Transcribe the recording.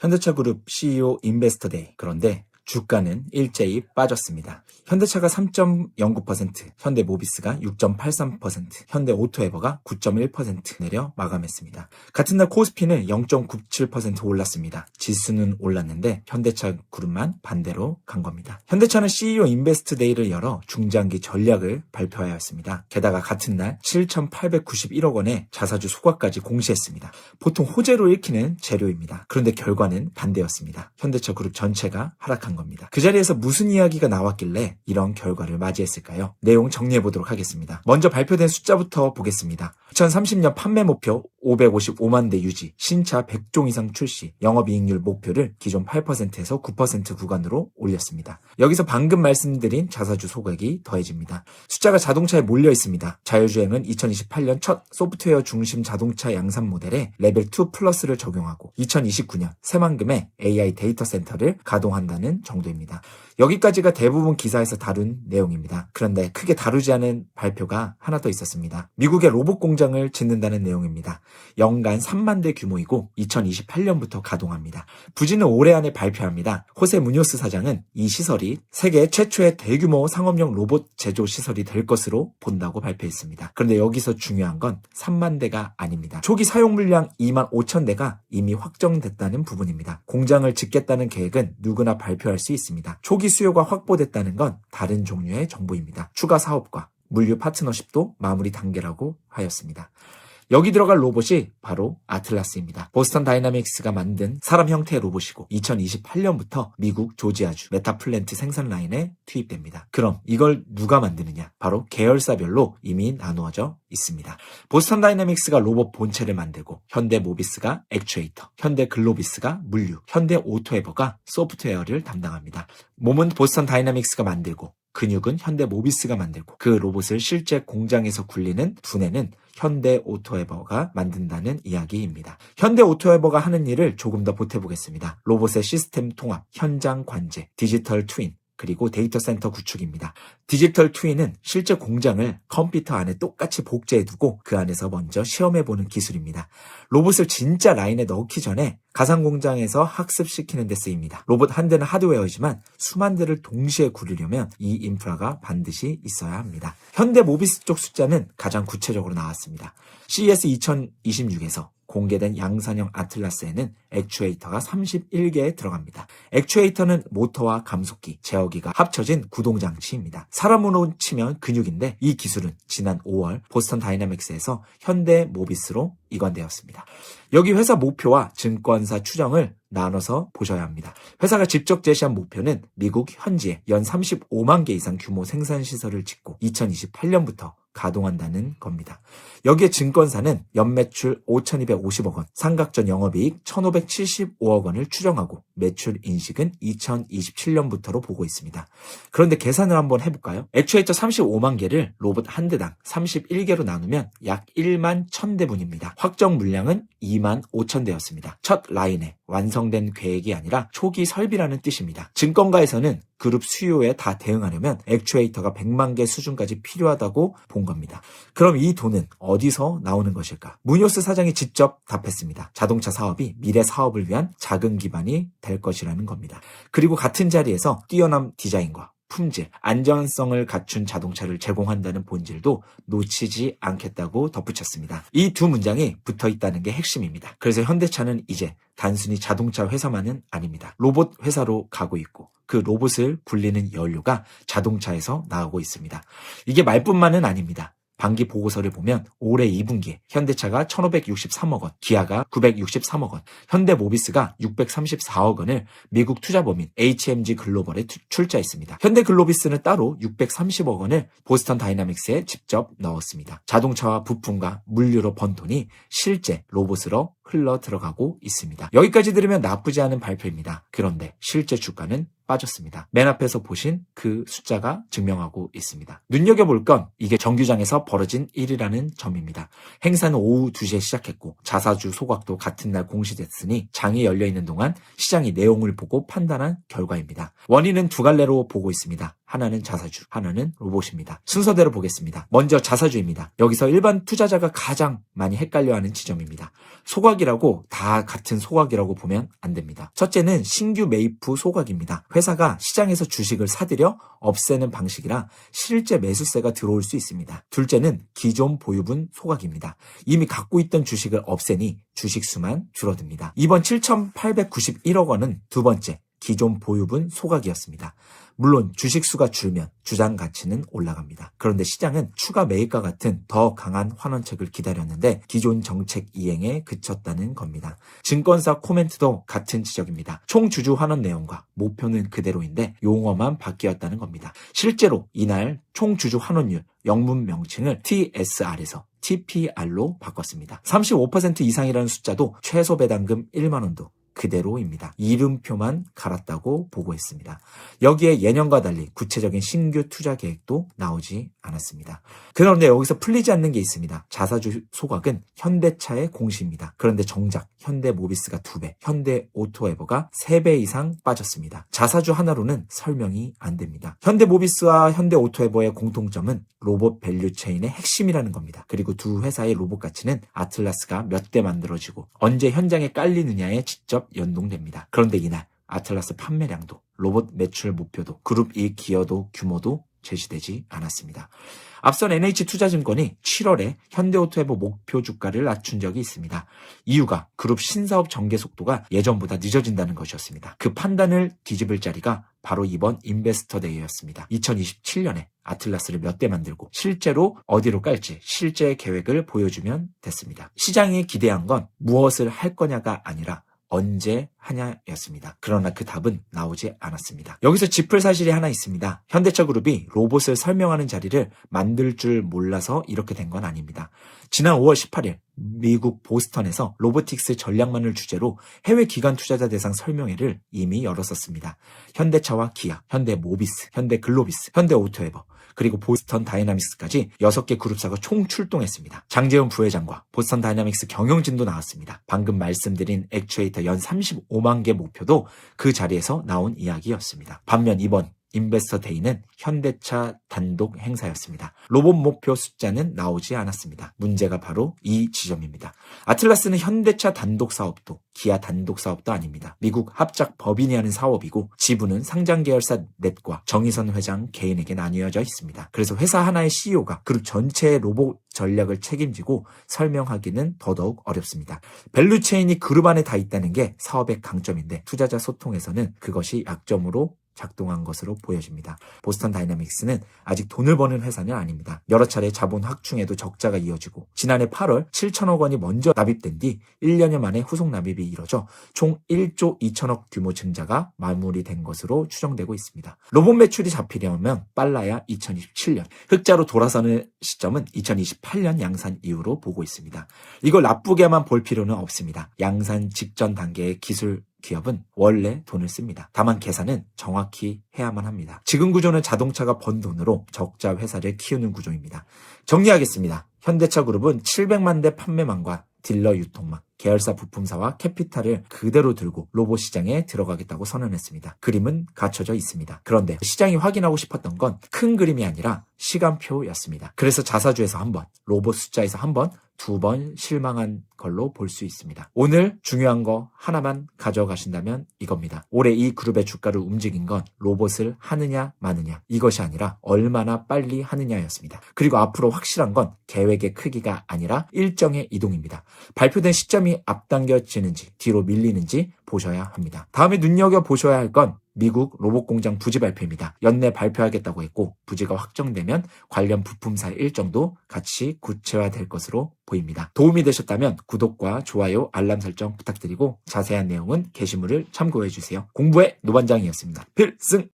현대차 그룹 CEO 인베스터데이. 그런데 주가는 일제히 빠졌습니다. 현대차가 3.09%, 현대모비스가 6.83%, 현대오토에버가 9.1% 내려 마감했습니다. 같은 날 코스피는 0.97% 올랐습니다. 지수는 올랐는데 현대차 그룹만 반대로 간 겁니다. 현대차는 CEO 인베스트데이를 열어 중장기 전략을 발표하였습니다. 게다가 같은 날 7,891억 원의 자사주 소각까지 공시했습니다. 보통 호재로 읽히는 재료입니다. 그런데 결과는 반대였습니다. 현대차 그룹 전체가 하락한 겁니다. 그 자리에서 무슨 이야기가 나왔길래 이런 결과를 맞이했을까요? 내용 정리해 보도록 하겠습니다. 먼저 발표된 숫자부터 보겠습니다. 2030년 판매 목표 555만 대 유지, 신차 100종 이상 출시, 영업이익률 목표를 기존 8%에서 9% 구간으로 올렸습니다. 여기서 방금 말씀드린 자사주 소각이 더해집니다. 숫자가 자동차에 몰려 있습니다. 자율주행은 2028년 첫 소프트웨어 중심 자동차 양산 모델에 레벨 2 플러스를 적용하고 2029년 새만금에 AI 데이터 센터를 가동한다는 정도입니다. 여기까지가 대부분 기사에서 다룬 내용입니다. 그런데 크게 다루지 않은 발표가 하나 더 있었습니다. 미국의 로봇 공장을 짓는다는 내용입니다. 연간 3만 대 규모이고 2028년부터 가동합니다. 부지는 올해 안에 발표합니다. 호세 무뇨스 사장은 이 시설이 세계 최초의 대규모 상업용 로봇 제조 시설이 될 것으로 본다고 발표했습니다. 그런데 여기서 중요한 건 3만 대가 아닙니다. 초기 사용 물량 2만 5천 대가 이미 확정됐다는 부분입니다. 공장을 짓겠다는 계획은 누구나 발표할 수 있습니다. 초기 수요가 확보됐다는 건 다른 종류의 정보입니다. 추가 사업과 물류 파트너십도 마무리 단계라고 하였습니다. 여기 들어갈 로봇이 바로 아틀라스입니다. 보스턴 다이나믹스가 만든 사람 형태의 로봇이고 2028년부터 미국 조지아주 메타플랜트 생산 라인에 투입됩니다. 그럼 이걸 누가 만드느냐? 바로 계열사별로 이미 나누어져 있습니다. 보스턴 다이나믹스가 로봇 본체를 만들고 현대모비스가 액추에이터, 현대글로비스가 물류, 현대오토에버가 소프트웨어를 담당합니다. 몸은 보스턴 다이나믹스가 만들고 근육은 현대모비스가 만들고 그 로봇을 실제 공장에서 굴리는 두뇌는 현대오토에버가 만든다는 이야기입니다. 현대오토에버가 하는 일을 조금 더 보태보겠습니다. 로봇의 시스템 통합, 현장 관제, 디지털 트윈, 그리고 데이터 센터 구축입니다. 디지털 트윈은 실제 공장을 컴퓨터 안에 똑같이 복제해두고 그 안에서 먼저 시험해보는 기술입니다. 로봇을 진짜 라인에 넣기 전에 가상공장에서 학습시키는 데 쓰입니다. 로봇 한 대는 하드웨어이지만 수만 대를 동시에 굴리려면 이 인프라가 반드시 있어야 합니다. 현대모비스 쪽 숫자는 가장 구체적으로 나왔습니다. CES 2026에서 공개된 양산형 아틀라스에는 액추에이터가 31개 들어갑니다. 액추에이터는 모터와 감속기, 제어기가 합쳐진 구동장치입니다. 사람으로 치면 근육인데 이 기술은 지난 5월 보스턴 다이나믹스에서 현대모비스로 이관되었습니다. 여기 회사 목표와 증권사 추정을 나눠서 보셔야 합니다. 회사가 직접 제시한 목표는 미국 현지에 연 35만 개 이상 규모 생산시설을 짓고 2028년부터 가동한다는 겁니다. 여기에 증권사는 연매출 5,250억 원, 상각전 영업이익 1,575억 원을 추정하고 매출 인식은 2027년부터로 보고 있습니다. 그런데 계산을 한번 해볼까요? 액추에이터 35만 개를 로봇 한 대당 31개로 나누면 약 1만 1,000대분입니다. 확정 물량은 2만 5천 대였습니다. 첫 라인에 완성된 계획이 아니라 초기 설비라는 뜻입니다. 증권가에서는 그룹 수요에 다 대응하려면 액추에이터가 100만 개 수준까지 필요하다고 본 겁니다. 그럼 이 돈은 어디서 나오는 것일까? 무뇨스 사장이 직접 답했습니다. 자동차 사업이 미래 사업을 위한 자금 기반이 될 것이라는 겁니다. 그리고 같은 자리에서 뛰어난 디자인과 품질, 안전성을 갖춘 자동차를 제공한다는 본질도 놓치지 않겠다고 덧붙였습니다. 이 두 문장이 붙어 있다는 게 핵심입니다. 그래서 현대차는 이제 단순히 자동차 회사만은 아닙니다. 로봇 회사로 가고 있고 그 로봇을 굴리는 연료가 자동차에서 나오고 있습니다. 이게 말뿐만은 아닙니다. 반기 보고서를 보면 올해 2분기에 현대차가 1,563억 원, 기아가 963억 원, 현대모비스가 634억 원을 미국 투자범인 HMG 글로벌에 출자했습니다. 현대글로비스는 따로 630억 원을 보스턴 다이나믹스에 직접 넣었습니다. 자동차와 부품과 물류로 번 돈이 실제 로봇으로 흘러 들어가고 있습니다. 여기까지 들으면 나쁘지 않은 발표입니다. 그런데 실제 주가는 빠졌습니다. 맨 앞에서 보신 그 숫자가 증명하고 있습니다. 눈여겨볼 건 이게 정규장에서 벌어진 일이라는 점입니다. 행사는 오후 2시에 시작했고 자사주 소각도 같은 날 공시됐으니 장이 열려있는 동안 시장이 내용을 보고 판단한 결과입니다. 원인은 두 갈래로 보고 있습니다. 하나는 자사주, 하나는 로봇입니다. 순서대로 보겠습니다. 먼저 자사주입니다. 여기서 일반 투자자가 가장 많이 헷갈려하는 지점입니다. 소각이라고 다 같은 소각이라고 보면 안 됩니다. 첫째는 신규 매입 후 소각입니다. 회사가 시장에서 주식을 사들여 없애는 방식이라 실제 매수세가 들어올 수 있습니다. 둘째는 기존 보유분 소각입니다. 이미 갖고 있던 주식을 없애니 주식 수만 줄어듭니다. 이번 7,891억 원은 두 번째 기존 보유분 소각이었습니다. 물론 주식수가 줄면 주장 가치는 올라갑니다. 그런데 시장은 추가 매입과 같은 더 강한 환원책을 기다렸는데 기존 정책 이행에 그쳤다는 겁니다. 증권사 코멘트도 같은 지적입니다. 총 주주 환원 내용과 목표는 그대로인데 용어만 바뀌었다는 겁니다. 실제로 이날 총 주주 환원율 영문 명칭을 TSR에서 TPR로 바꿨습니다. 35% 이상이라는 숫자도 최소 배당금 1만 원도 그대로입니다. 이름표만 갈았다고 보고했습니다. 여기에 예년과 달리 구체적인 신규 투자 계획도 나오지 않았습니다. 그런데 여기서 풀리지 않는 게 있습니다. 자사주 소각은 현대차의 공시입니다. 그런데 정작 현대모비스가 2배, 현대오토에버가 3배 이상 빠졌습니다. 자사주 하나로는 설명이 안 됩니다. 현대모비스와 현대오토에버의 공통점은 로봇 밸류체인의 핵심이라는 겁니다. 그리고 두 회사의 로봇 가치는 아틀라스가 몇 대 만들어지고 언제 현장에 깔리느냐에 직접 연동됩니다. 그런데 이날 아틀라스 판매량도 로봇 매출 목표도 그룹 이익 기여도 규모도 제시되지 않았습니다. 앞선 NH투자증권이 7월에 현대오토에버 목표 주가를 낮춘 적이 있습니다. 이유가 그룹 신사업 전개 속도가 예전보다 늦어진다는 것이었습니다. 그 판단을 뒤집을 자리가 바로 이번 인베스터데이였습니다. 2027년에 아틀라스를 몇 대 만들고 실제로 어디로 깔지 실제 계획을 보여주면 됐습니다. 시장이 기대한 건 무엇을 할 거냐가 아니라 언제 하냐였습니다. 그러나 그 답은 나오지 않았습니다. 여기서 짚을 사실이 하나 있습니다. 현대차 그룹이 로봇을 설명하는 자리를 만들 줄 몰라서 이렇게 된 건 아닙니다. 지난 5월 18일 미국 보스턴에서 로보틱스 전략만을 주제로 해외 기관 투자자 대상 설명회를 이미 열었었습니다. 현대차와 기아, 현대모비스, 현대글로비스, 현대오토에버 그리고 보스턴 다이나믹스까지 6개 그룹사가 총 출동했습니다. 장재훈 부회장과 보스턴 다이나믹스 경영진도 나왔습니다. 방금 말씀드린 액추에이터 연 35만 개 목표도 그 자리에서 나온 이야기였습니다. 반면 이번 인베스터 데이는 현대차 단독 행사였습니다. 로봇 목표 숫자는 나오지 않았습니다. 문제가 바로 이 지점입니다. 아틀라스는 현대차 단독 사업도 기아 단독 사업도 아닙니다. 미국 합작 법인이 하는 사업이고 지분은 상장 계열사 넷과 정의선 회장 개인에게 나뉘어져 있습니다. 그래서 회사 하나의 CEO가 그룹 전체의 로봇 전략을 책임지고 설명하기는 더더욱 어렵습니다. 밸류체인이 그룹 안에 다 있다는 게 사업의 강점인데 투자자 소통에서는 그것이 약점으로 작동한 것으로 보여집니다. 보스턴 다이나믹스는 아직 돈을 버는 회사는 아닙니다. 여러 차례 자본 확충에도 적자가 이어지고 지난해 8월 7천억 원이 먼저 납입된 뒤 1년여 만에 후속 납입이 이뤄져 총 1조 2천억 규모 증자가 마무리된 것으로 추정되고 있습니다. 로봇 매출이 잡히려면 빨라야 2027년, 흑자로 돌아서는 시점은 2028년 양산 이후로 보고 있습니다. 이걸 나쁘게만 볼 필요는 없습니다. 양산 직전 단계의 기술 기업은 원래 돈을 씁니다. 다만 계산은 정확히 해야만 합니다. 지금 구조는 자동차가 번 돈으로 적자 회사를 키우는 구조입니다. 정리하겠습니다. 현대차 그룹은 700만 대 판매망과 딜러 유통망, 계열사 부품사와 캐피탈을 그대로 들고 로봇 시장에 들어가겠다고 선언했습니다. 그림은 갖춰져 있습니다. 그런데 시장이 확인하고 싶었던 건 큰 그림이 아니라 시간표였습니다. 그래서 자사주에서 한 번, 로봇 숫자에서 한 번, 2번 실망한 걸로 볼 수 있습니다. 오늘 중요한 거 하나만 가져가신다면 이겁니다. 올해 이 그룹의 주가를 움직인 건 로봇을 하느냐 마느냐 이것이 아니라 얼마나 빨리 하느냐였습니다. 그리고 앞으로 확실한 건 계획의 크기가 아니라 일정의 이동입니다. 발표된 시점이 앞당겨지는지 뒤로 밀리는지 보셔야 합니다. 다음에 눈여겨보셔야 할 건 미국 로봇 공장 부지 발표입니다. 연내 발표하겠다고 했고 부지가 확정되면 관련 부품사의 일정도 같이 구체화될 것으로 보입니다. 도움이 되셨다면 구독과 좋아요, 알람 설정 부탁드리고 자세한 내용은 게시물을 참고해주세요. 공부의 노반장이었습니다. 필승!